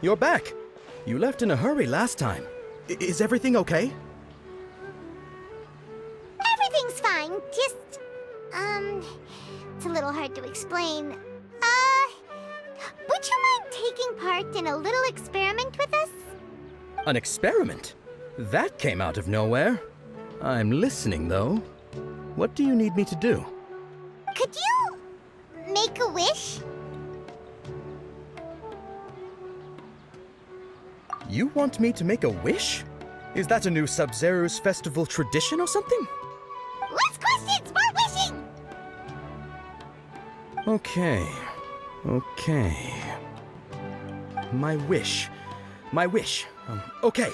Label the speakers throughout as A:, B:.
A: you're back. You left in a hurry last time. Is everything okay?
B: Everything's fine, just, it's a little hard to explain. Would you mind taking part in a little experiment with us?
A: An experiment? That came out of nowhere. I'm listening, though. What do you need me to do?
B: Could you make a wish?
A: You want me to make a wish? Is that a new Sub-Zero's festival tradition or something?
B: Less questions, more wishing!
A: Okay. My wish. Okay.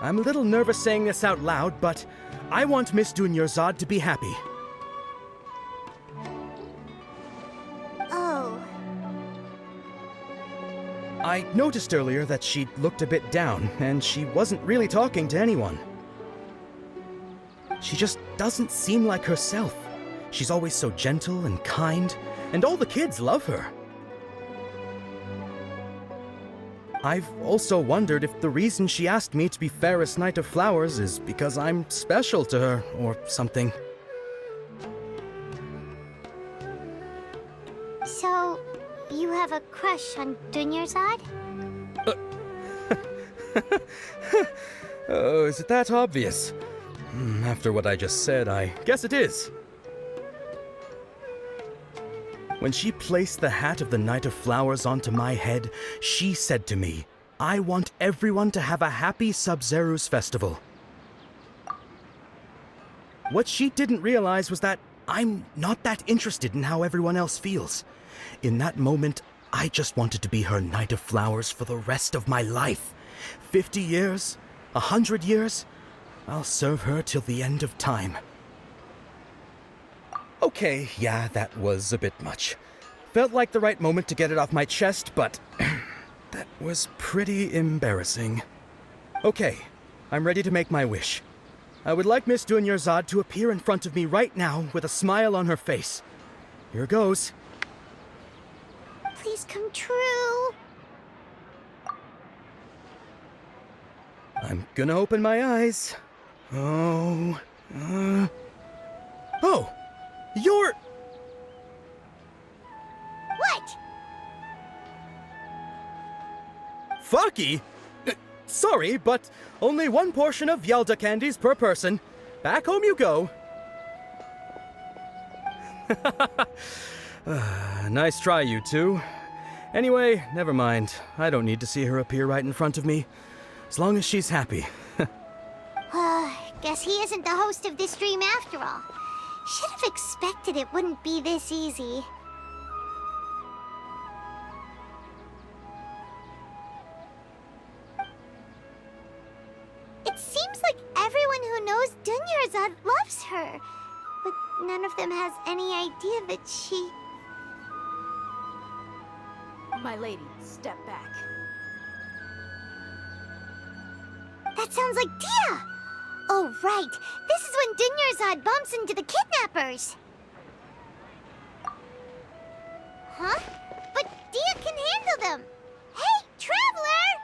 A: I'm a little nervous saying this out loud, but I want Miss Dunyarzad to be happy.
B: Oh.
A: I noticed earlier that she looked a bit down, and she wasn't really talking to anyone. She just doesn't seem like herself. She's always so gentle and kind, and all the kids love her. I've also wondered if the reason she asked me to be Fairest Knight of Flowers is because I'm special to her, or something.
B: So, you have a crush on Dunyarzad?
A: Oh, is it that obvious? After what I just said, I guess it is. When she placed the hat of the Knight of Flowers onto my head, she said to me, "I want everyone to have a happy Sub-Zero's festival." What she didn't realize was that I'm not that interested in how everyone else feels. In that moment, I just wanted to be her Knight of Flowers for the rest of my life. 50 years, 100 years, I'll serve her till the end of time. Okay, yeah, that was a bit much. Felt like the right moment to get it off my chest, but that was pretty embarrassing. Okay, I'm ready to make my wish. I would like Miss Dunyarzad to appear in front of me right now with a smile on her face. Here goes.
B: Please come true.
A: I'm gonna open my eyes. Oh, you're...
B: What?
A: Fucky? Sorry, but only one portion of Yelda candies per person. Back home you go. Nice try, you two. Anyway, never mind. I don't need to see her appear right in front of me. As long as she's happy.
B: Guess he isn't the host of this dream after all. Should have expected it wouldn't be this easy. It seems like everyone who knows Dunyarzad loves her, but none of them has any idea that she...
C: My lady, step back.
B: That sounds like Dia! Oh, right. This is when Dunyarzad bumps into the kidnappers. Huh? But Dia can handle them. Hey, Traveler!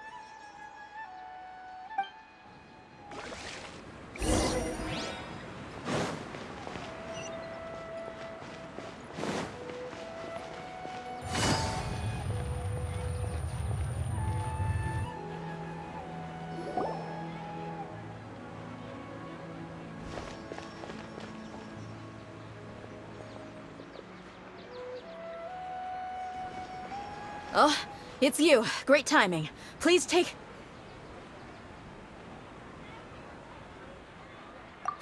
C: Oh, it's you. Great timing. Please take...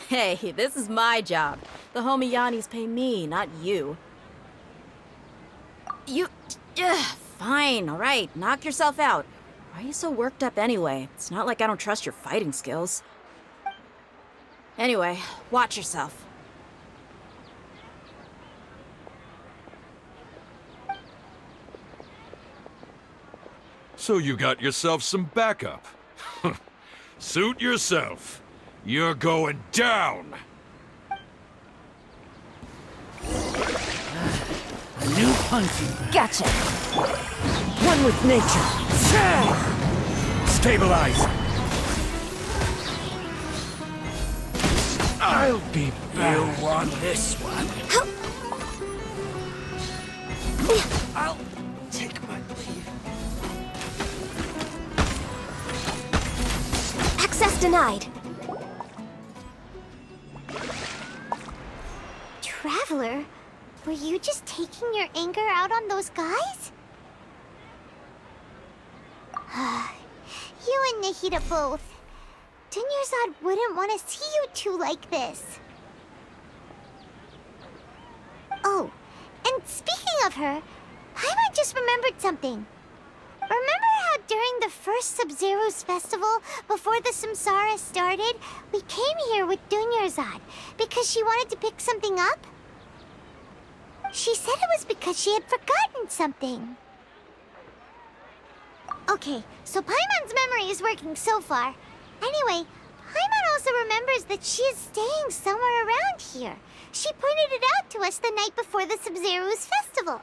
C: Hey, this is my job. The homie Yanni's pay me, not you. Fine, alright. Knock yourself out. Why are you so worked up anyway? It's not like I don't trust your fighting skills. Anyway, watch yourself.
D: So you got yourself some backup. Suit yourself. You're going down!
E: A new punching bag.
C: Gotcha!
E: One with nature.
F: Stabilize! I'll be back. You want this one? I'll take my leave.
B: Access denied. Traveler, were you just taking your anger out on those guys? You and Nahida both. Dunyarzad wouldn't want to see you two like this. Oh, and speaking of her, Paimon just remembered something. Remember how during the first Sub-Zero's festival, before the Samsara started, we came here with Dunyarzad because she wanted to pick something up? She said it was because she had forgotten something. Okay, so Paimon's memory is working so far. Anyway, Paimon also remembers that she is staying somewhere around here. She pointed it out to us the night before the Sub-Zero's festival.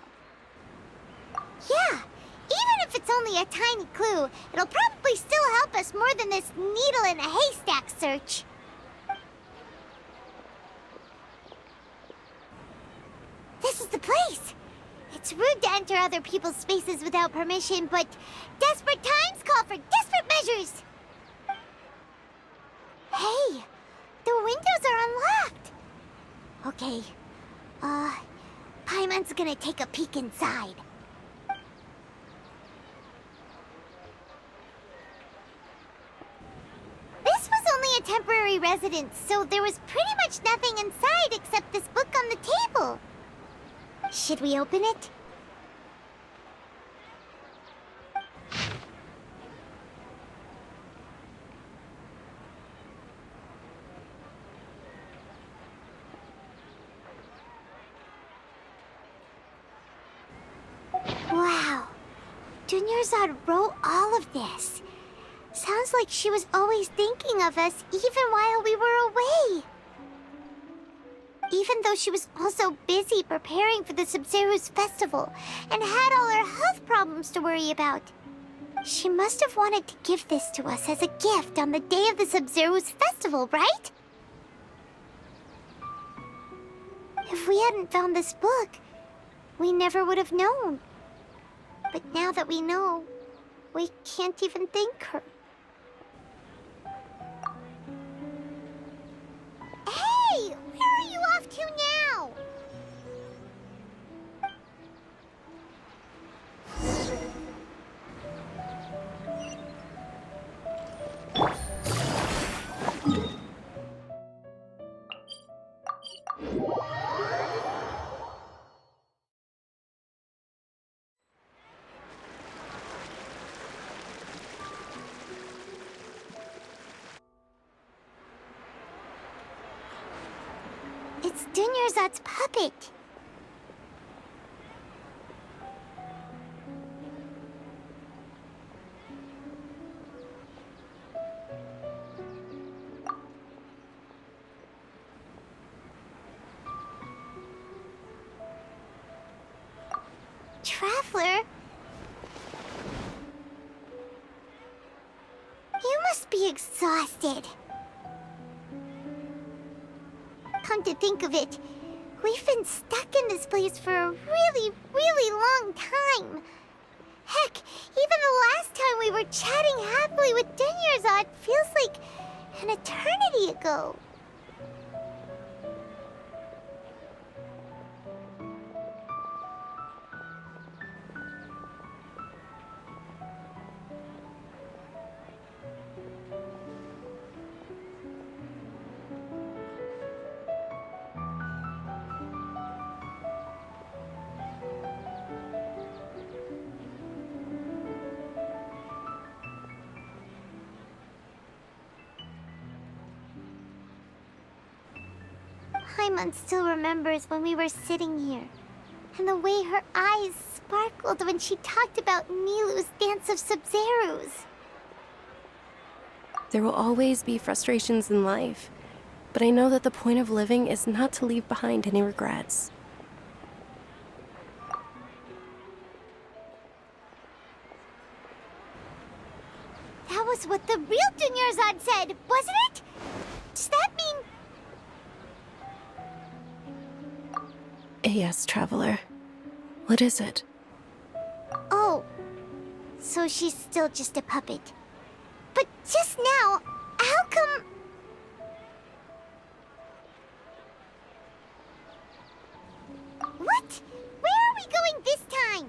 B: Yeah, even if it's only a tiny clue, it'll probably still help us more than this needle in a haystack search. This is the place. It's rude to enter other people's spaces without permission, but desperate times call for desperate measures. Hey, the windows are unlocked. Okay, Paimon's gonna take a peek inside. This was only a temporary residence, so there was pretty much nothing inside except this book on the table. Should we open it? Wow. Dunyarzad wrote all of this. Sounds like she was always thinking of us even while we were away. Even though she was also busy preparing for the Sub-Zero's festival and had all her health problems to worry about. She must have wanted to give this to us as a gift on the day of the Sub-Zero's festival, right? If we hadn't found this book, we never would have known. But now that we know, we can't even thank her. Hey! Where are you off to now? It's Dunyarzad's puppet. Traveler? You must be exhausted. Come to think of it, we've been stuck in this place for a really, really long time. Heck, even the last time we were chatting happily with Dunyarzad feels like an eternity ago. Paimon still remembers when we were sitting here, and the way her eyes sparkled when she talked about Nilou's Dance of Sub-Zeros.
G: There will always be frustrations in life, but I know that the point of living is not to leave behind any regrets.
B: That's what the real Dunyarzad said, wasn't it? Does that mean...
G: Yes, Traveler. What is it?
B: Oh, so she's still just a puppet. But just now, how come... What? Where are we going this time?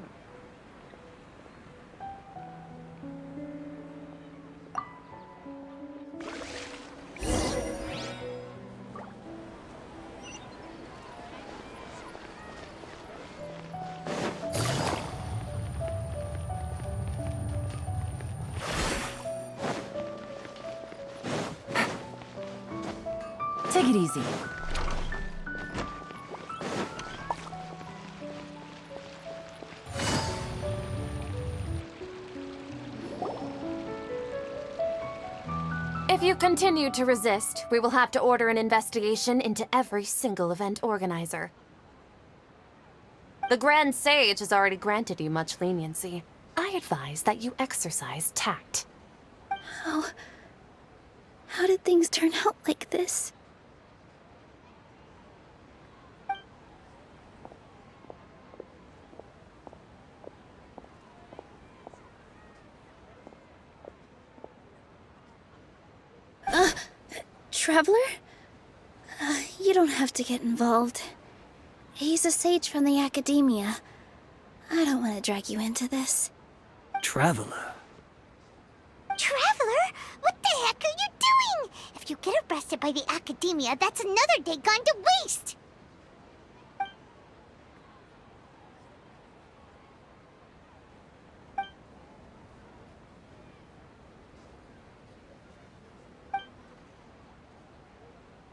E: Take it easy.
H: If you continue to resist, we will have to order an investigation into every single event organizer. The Grand Sage has already granted you much leniency. I advise that you exercise tact.
I: How did things turn out like this? Traveler? You don't have to get involved. He's a sage from the Academia. I don't want to drag you into this.
F: Traveler.
B: Traveler? What the heck are you doing? If you get arrested by the Academia, that's another day gone to waste!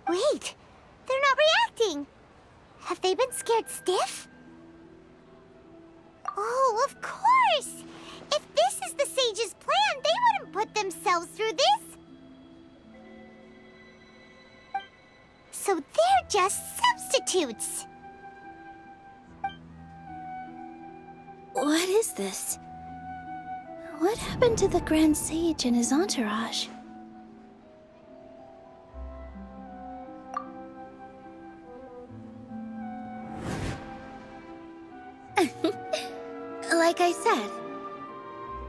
B: Wait, they're not reacting. Have they been scared stiff? Oh, of course! If this is the Sage's plan, they wouldn't put themselves through this. So they're just substitutes.
I: What is this? What happened to the Grand Sage and his entourage? Like I said,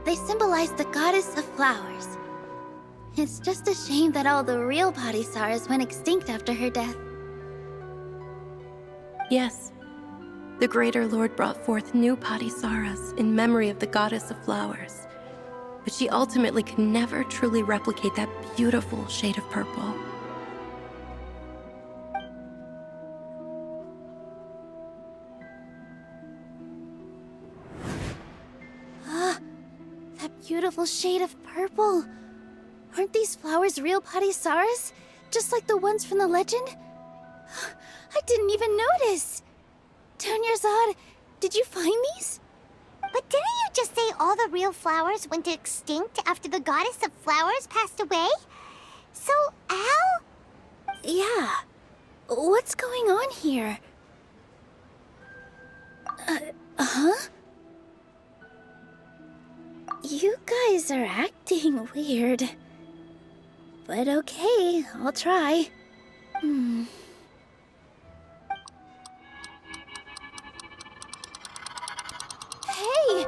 I: they symbolize the goddess of flowers. It's just a shame that all the real Padisaras went extinct after her death.
G: Yes. The Greater Lord brought forth new Padisaras in memory of the goddess of flowers. But she ultimately could never truly replicate that beautiful shade of purple.
I: Beautiful shade of purple. Aren't these flowers real Padisaras? Just like the ones from the legend? I didn't even notice. Dunyarzad, did you find these?
B: But didn't you just say all the real flowers went extinct after the goddess of flowers passed away? So, how?
I: Yeah. What's going on here? Huh? You guys are acting weird. But okay, I'll try. Hey!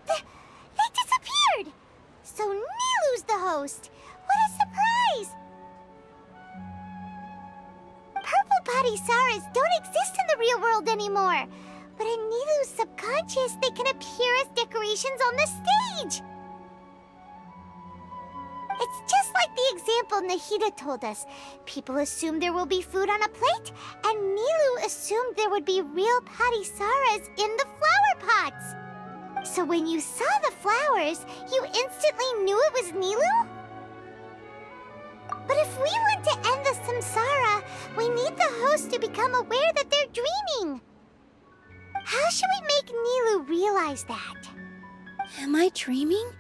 B: They disappeared! So Nilu's the host. What a surprise! Purple Padisaras don't exist in the real world anymore. But in Nilu's subconscious, they can appear as decorations on the stage. It's just like the example Nahida told us. People assume there will be food on a plate, and Nilu assumed there would be real Padisaras in the flower pots. So when you saw the flowers, you instantly knew it was Nilu? But if we want to end the samsara, we need the host to become aware that they're dreaming. How should we make Nilu realize that?
I: Am I dreaming?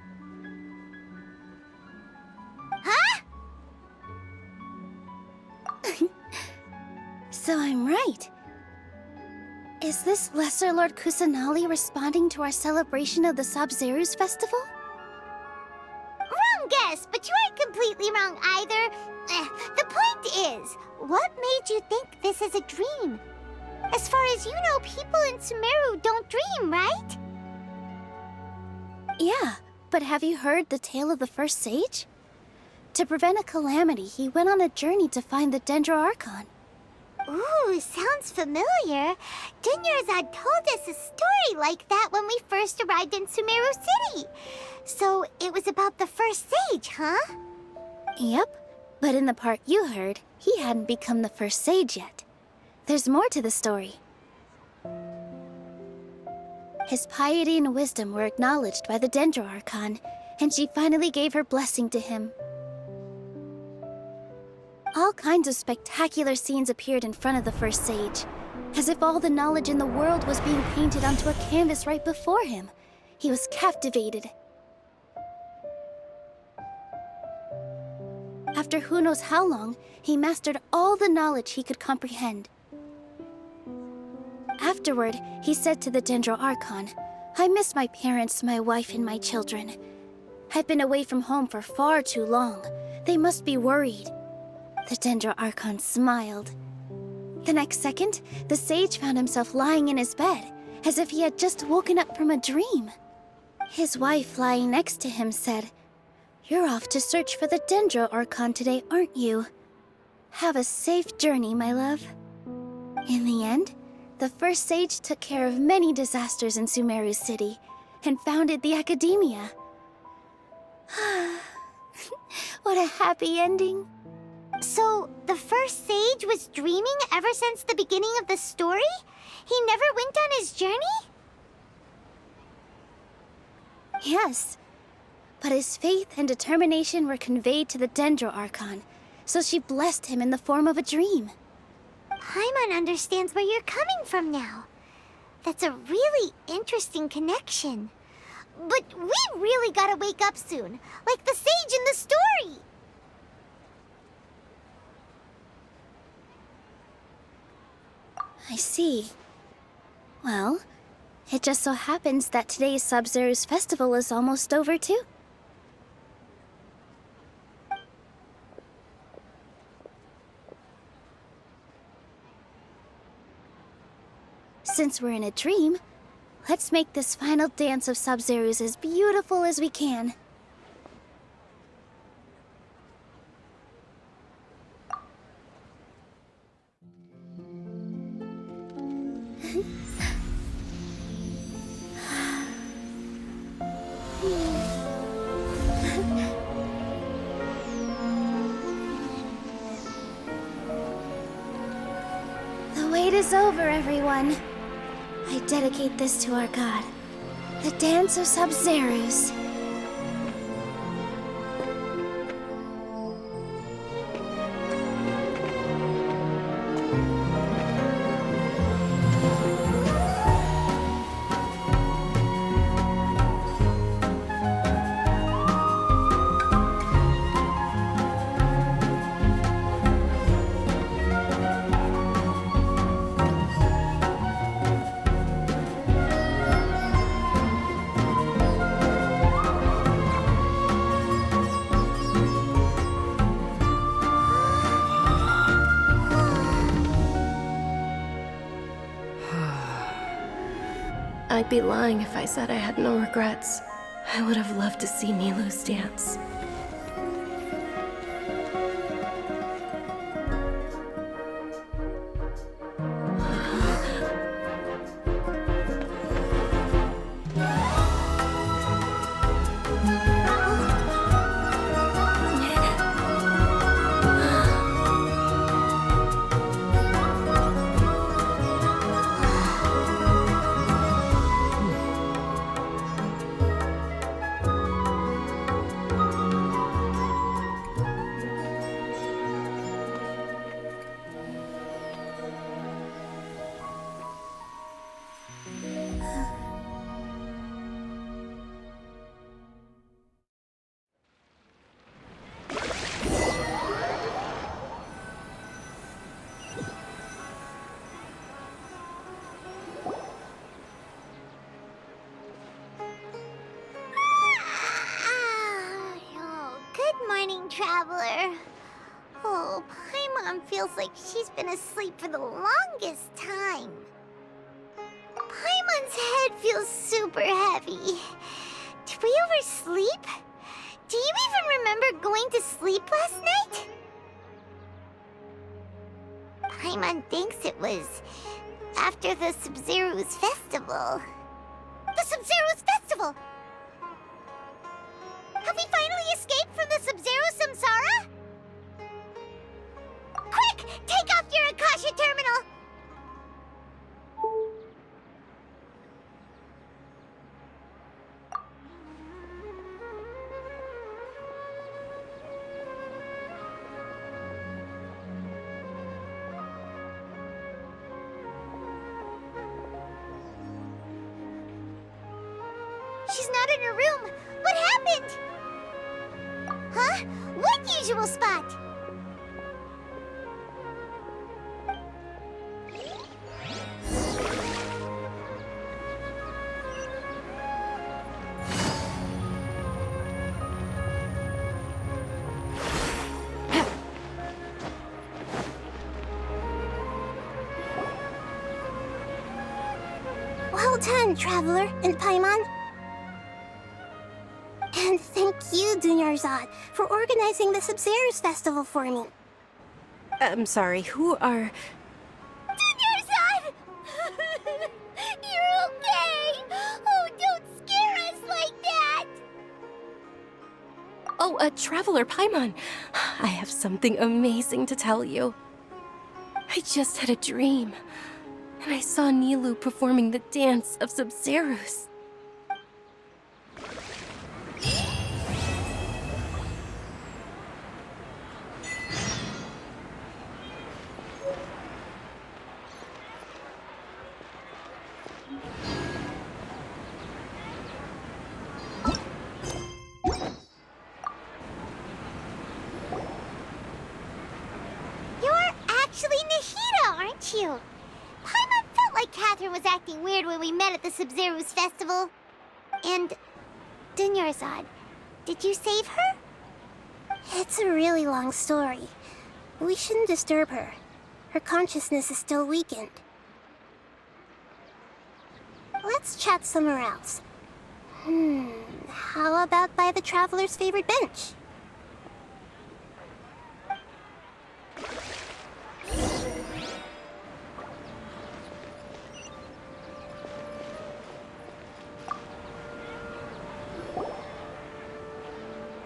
B: Huh?
I: So I'm right. Is this Lesser Lord Kusanali responding to our celebration of the Sub-Zeru's festival?
B: Wrong guess, but you aren't completely wrong either. The point is, what made you think this is a dream? As far as you know, people in Sumeru don't dream, right?
I: Yeah, but have you heard the tale of the first sage? To prevent a calamity, he went on a journey to find the Dendro Archon.
B: Ooh, sounds familiar. Dunyarzad told us a story like that when we first arrived in Sumeru City. So it was about the first sage, huh?
I: Yep, but in the part you heard, he hadn't become the first sage yet. There's more to the story. His piety and wisdom were acknowledged by the Dendro Archon, and she finally gave her blessing to him. All kinds of spectacular scenes appeared in front of the first sage, as if all the knowledge in the world was being painted onto a canvas right before him. He was captivated. After who knows how long, he mastered all the knowledge he could comprehend. Afterward, he said to the Dendro Archon, "I miss my parents, my wife, and my children. I've been away from home for far too long. They must be worried." The Dendro Archon smiled. The next second, the sage found himself lying in his bed, as if he had just woken up from a dream. His wife, lying next to him, said, "You're off to search for the Dendro Archon today, aren't you? Have a safe journey, my love." In the end, the first sage took care of many disasters in Sumeru City and founded the Academia. What a happy ending.
B: So, the first sage was dreaming ever since the beginning of the story? He never went on his journey?
I: Yes, but his faith and determination were conveyed to the Dendro Archon, so she blessed him in the form of a dream.
B: Paimon understands where you're coming from now. That's a really interesting connection. But we really gotta wake up soon, like the sage in the story!
I: I see. Well, it just so happens that today's Sub-Zeru's festival is almost over too. Since we're in a dream, let's make this final dance of Sub-Zeru's as beautiful as we can. The wait is over, everyone. I dedicate this to our god, the Dance of Sub-Zerus. I'd be lying if I said I had no regrets. I would have loved to see Nilou's dance.
B: Traveler. Oh, Paimon feels like she's been asleep for the longest time. Paimon's head feels super heavy. Did we oversleep? Do you even remember going to sleep last night? Paimon thinks it was after the Sub-Zero's festival. The Sub-Zero's festival! Have we finally escaped from the Sub-Zero Samsara? Quick! Take off your Akasha terminal! She's not in her room. What happened? Huh? What usual spot? Well done, Traveler and Paimon. And thank you, Dunyarzad, for organizing the Sub-Zero's festival for me.
G: I'm sorry, who are...
B: Dunyarzad! You're okay! Oh, don't scare us like that!
G: Oh, Traveler Paimon. I have something amazing to tell you. I just had a dream, and I saw Nilou performing the dance of Sub-Zeros.
B: Actually Nahida, aren't you? Paimon felt like Catherine was acting weird when we met at the Sub-Zero's festival. And Dunyarzad, did you save her? It's a really long story. We shouldn't disturb her. Her consciousness is still weakened. Let's chat somewhere else. How about by the Traveler's favorite bench?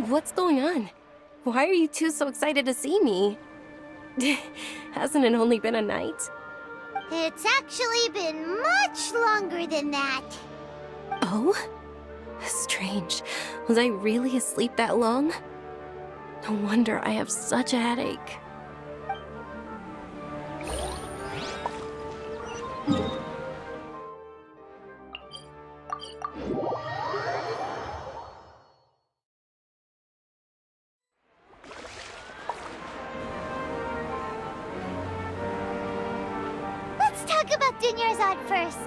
G: What's going on? Why are you two so excited to see me? Hasn't it only been a night?
B: It's actually been much longer than that.
G: Oh? Strange. Was I really asleep that long? No wonder I have such a headache.
B: Let's talk about Dunyarzad first.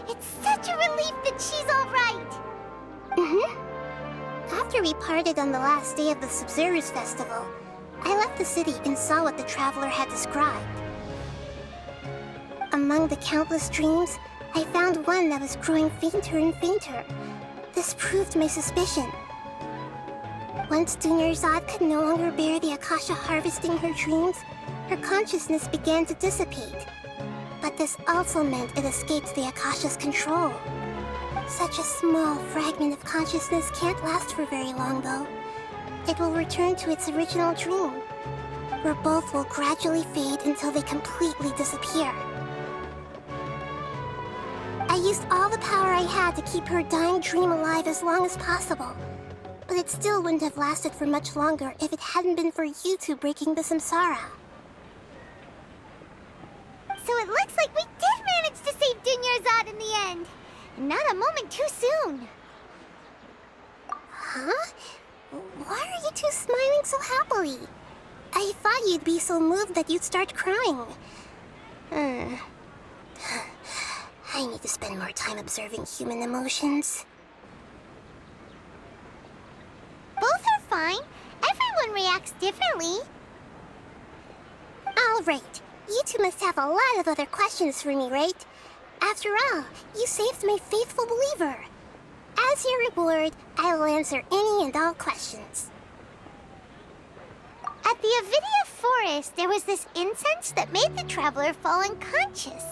B: It's such a relief that she's all right. After we parted on the last day of the Sub-Zero's festival, I left the city and saw what the Traveler had described. Among the countless dreams, I found one that was growing fainter and fainter. This proved my suspicion. Once Dunyarzad could no longer bear the Akasha harvesting her dreams, her consciousness began to dissipate. But this also meant it escaped the Akasha's control. Such a small fragment of consciousness can't last for very long, though. It will return to its original dream, where both will gradually fade until they completely disappear. I used all the power I had to keep her dying dream alive as long as possible, but it still wouldn't have lasted for much longer if it hadn't been for you two breaking the samsara. So it looks like we did manage to save Dunyarzad in the end. Not a moment too soon. Huh? Why are you two smiling so happily? I thought you'd be so moved that you'd start crying. I need to spend more time observing human emotions. Both are fine. Everyone reacts differently. All right. You two must have a lot of other questions for me, right? After all, you saved my faithful believer. As your reward, I will answer any and all questions. At the Avidia Forest, there was this incense that made the traveler fall unconscious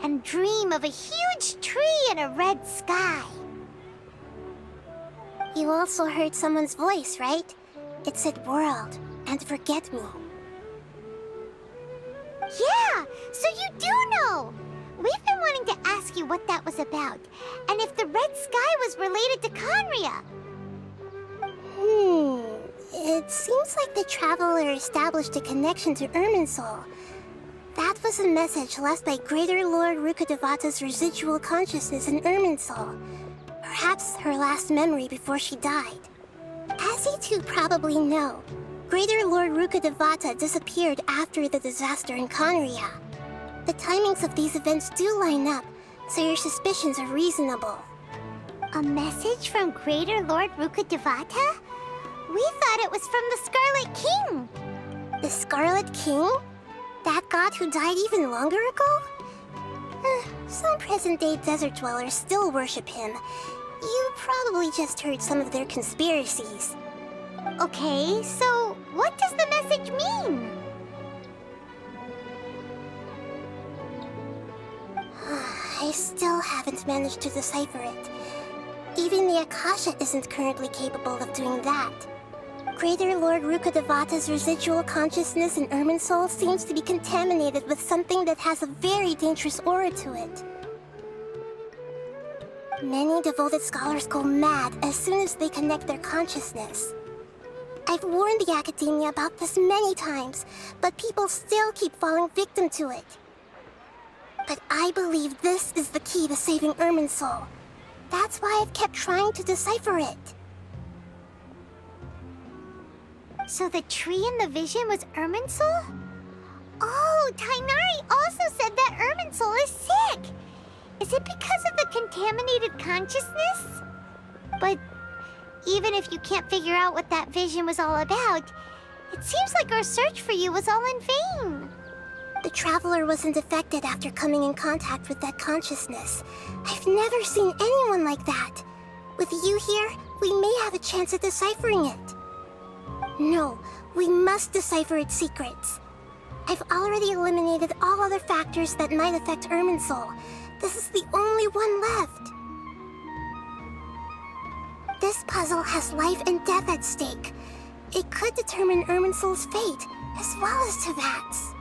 B: and dream of a huge tree and a red sky. You also heard someone's voice, right? It said world and forget me. Yeah, so you do know! We've been wanting to ask you what that was about, and if the red sky was related to Conria. It seems like the traveler established a connection to Irminsul. That was a message left by Greater Lord Rukkhadevata's residual consciousness in Irminsul. Perhaps her last memory before she died. As you two probably know, Greater Lord Rukkhadevata disappeared after the disaster in Conria. The timings of these events do line up, so your suspicions are reasonable. A message from Greater Lord Rukkhadevata? We thought it was from the Scarlet King. The Scarlet King? That god who died even longer ago? Some present-day desert dwellers still worship him. You probably just heard some of their conspiracies. Okay, so what does the message mean? I still haven't managed to decipher it. Even the Akasha isn't currently capable of doing that. Greater Lord Rukkhadevata's residual consciousness in Irminsul seems to be contaminated with something that has a very dangerous aura to it. Many devoted scholars go mad as soon as they connect their consciousness. I've warned the Academia about this many times, but people still keep falling victim to it. But I believe this is the key to saving Irminsul. That's why I've kept trying to decipher it. So the tree in the vision was Irminsul? Oh, Tainari also said that Irminsul is sick! Is it because of the contaminated consciousness? But even if you can't figure out what that vision was all about, it seems like our search for you was all in vain. The Traveler wasn't affected after coming in contact with that consciousness. I've never seen anyone like that. With you here, we may have a chance at deciphering it. No, we must decipher its secrets. I've already eliminated all other factors that might affect Irminsul. This is the only one left. This puzzle has life and death at stake. It could determine Irminsul's fate, as well as Tevat's.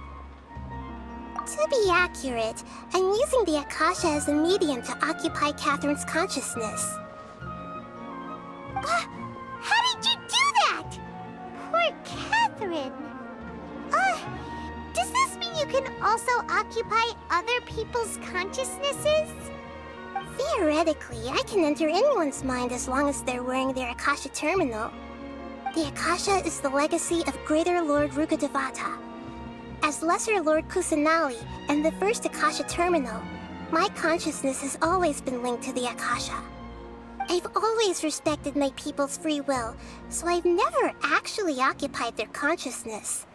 B: To be accurate, I'm using the Akasha as a medium to occupy Catherine's consciousness. How did you do that? Poor Catherine. Does this mean you can also occupy other people's consciousnesses? Theoretically, I can enter anyone's mind as long as they're wearing their Akasha terminal. The Akasha is the legacy of Greater Lord Rukkhadevata. As Lesser Lord Kusanali and the first Akasha terminal, my consciousness has always been linked to the Akasha. I've always respected my people's free will, so I've never actually occupied their consciousness.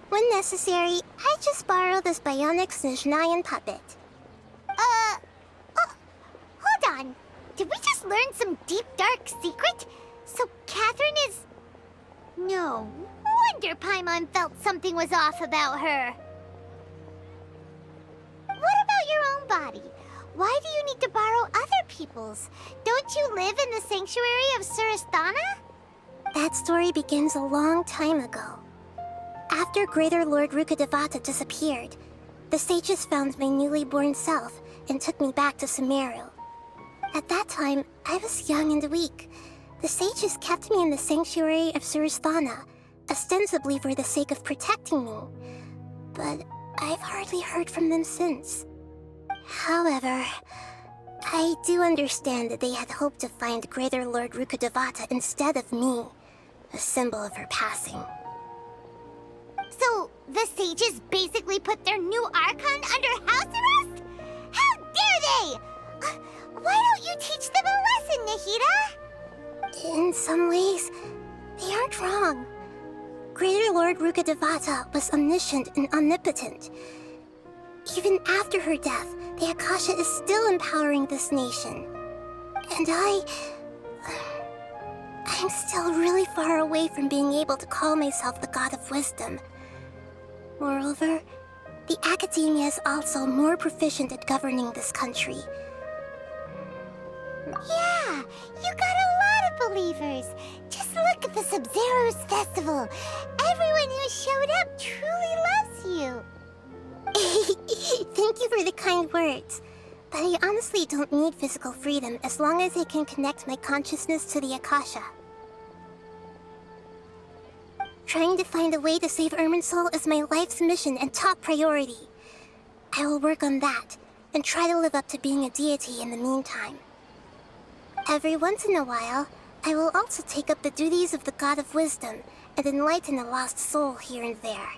B: When necessary, I just borrow this bionic Snezhnayan puppet. Hold on. Did we just learn some deep, dark secret? So Catherine is... No wonder Paimon felt something was off about her. What about your own body? Why do you need to borrow other people's? Don't you live in the sanctuary of Surasthana? That story begins a long time ago. After Greater Lord Rukkhadevata disappeared, the sages found my newly born self and took me back to Sumeru. At that time, I was young and weak. The sages kept me in the sanctuary of Surasthana, ostensibly for the sake of protecting me. But I've hardly heard from them since. However, I do understand that they had hoped to find Greater Lord Rukkhadevata instead of me, a symbol of her passing. So, the sages basically put their new Archon under house arrest? How dare they! Why don't you teach them a lesson, Nahida? In some ways, they aren't wrong. Greater Lord Rukkhadevata was omniscient and omnipotent. Even after her death, the Akasha is still empowering this nation. And I'm still really far away from being able to call myself the God of Wisdom. Moreover, the Academia is also more proficient at governing this country. Yeah, you got a lot of believers. Just look at the Sub-Zero's festival. Everyone who showed up truly loves you. Thank you for the kind words. But I honestly don't need physical freedom as long as I can connect my consciousness to the Akasha. Trying to find a way to save Irminsul is my life's mission and top priority. I will work on that, and try to live up to being a deity in the meantime. Every once in a while, I will also take up the duties of the God of Wisdom and enlighten a lost soul here and there.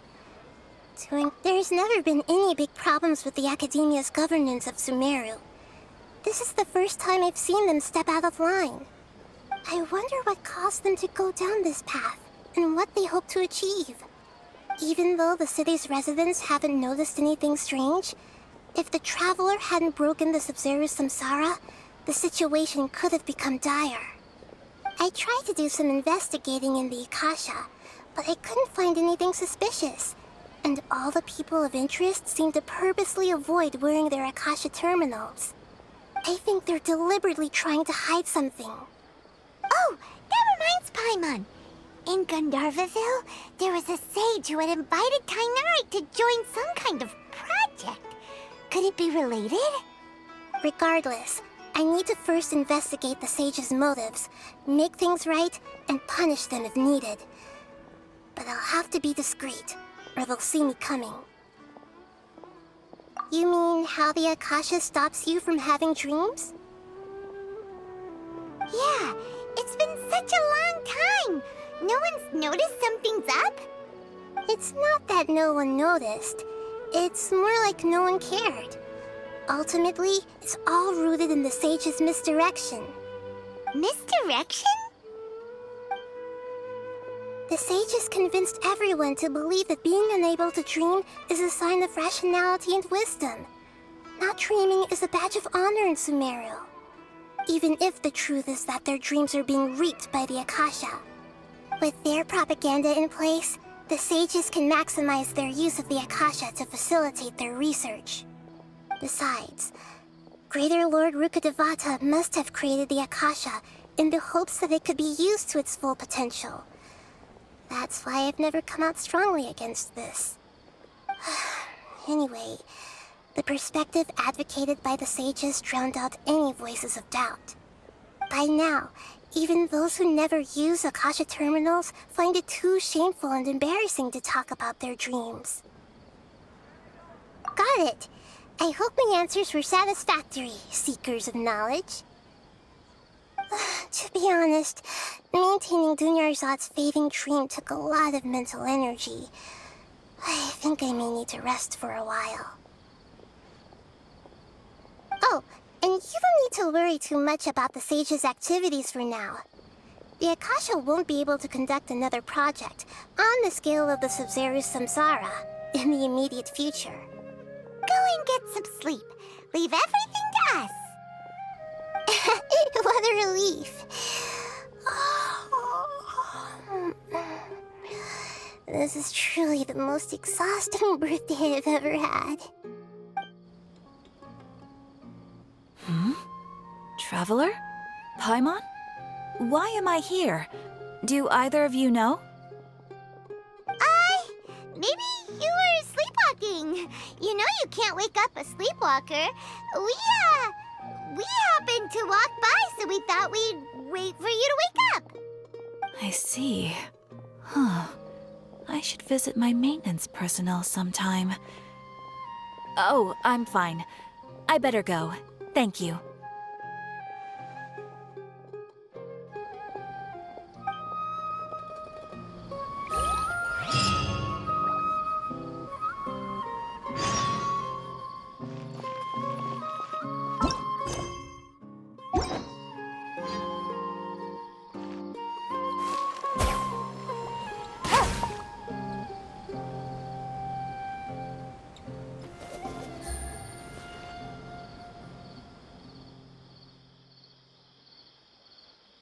B: There's never been any big problems with the Academia's governance of Sumeru. This is the first time I've seen them step out of line. I wonder what caused them to go down this path, and what they hope to achieve. Even though the city's residents haven't noticed anything strange, if the Traveler hadn't broken the Sub-Zero's samsara, the situation could have become dire. I tried to do some investigating in the Akasha, but I couldn't find anything suspicious. And all the people of interest seem to purposely avoid wearing their Akasha terminals. I think they're deliberately trying to hide something. Oh, that reminds Paimon. In Gandharvaville, there was a sage who had invited Kainari to join some kind of project. Could it be related? Regardless, I need to first investigate the sage's motives, make things right, and punish them if needed. But I'll have to be discreet, or they'll see me coming. You mean how the Akasha stops you from having dreams? Yeah, it's been such a long time. No one's noticed something's up? It's not that no one noticed. It's more like no one cared. Ultimately, it's all rooted in the sage's misdirection. Misdirection? The sage has convinced everyone to believe that being unable to dream is a sign of rationality and wisdom. Not dreaming is a badge of honor in Sumeru. Even if the truth is that their dreams are being reaped by the Akasha. With their propaganda in place, the sages can maximize their use of the Akasha to facilitate their research. Besides, Greater Lord Rukkhadevata must have created the Akasha in the hopes that it could be used to its full potential. That's why I've never come out strongly against this. Anyway, the perspective advocated by the sages drowned out any voices of doubt. By now, even those who never use Akasha terminals find it too shameful and embarrassing to talk about their dreams. Got it! I hope my answers were satisfactory, seekers of knowledge. To be honest, maintaining Dunyarzad's fading dream took a lot of mental energy. I think I may need to rest for a while. Oh, and you don't need to worry too much about the sage's activities for now. The Akasha won't be able to conduct another project on the scale of the Sub-Zero's samsara in the immediate future. Go and get some sleep. Leave everything to us. What a relief. This is truly the most exhausting birthday I've ever had.
E: Traveler? Paimon? Why am I here? Do either of you know?
B: Maybe you were sleepwalking. You know you can't wake up a sleepwalker. We happened to walk by, so we thought we'd wait for you to wake up.
E: I see. Huh. I should visit my maintenance personnel sometime. Oh, I'm fine. I better go. Thank you.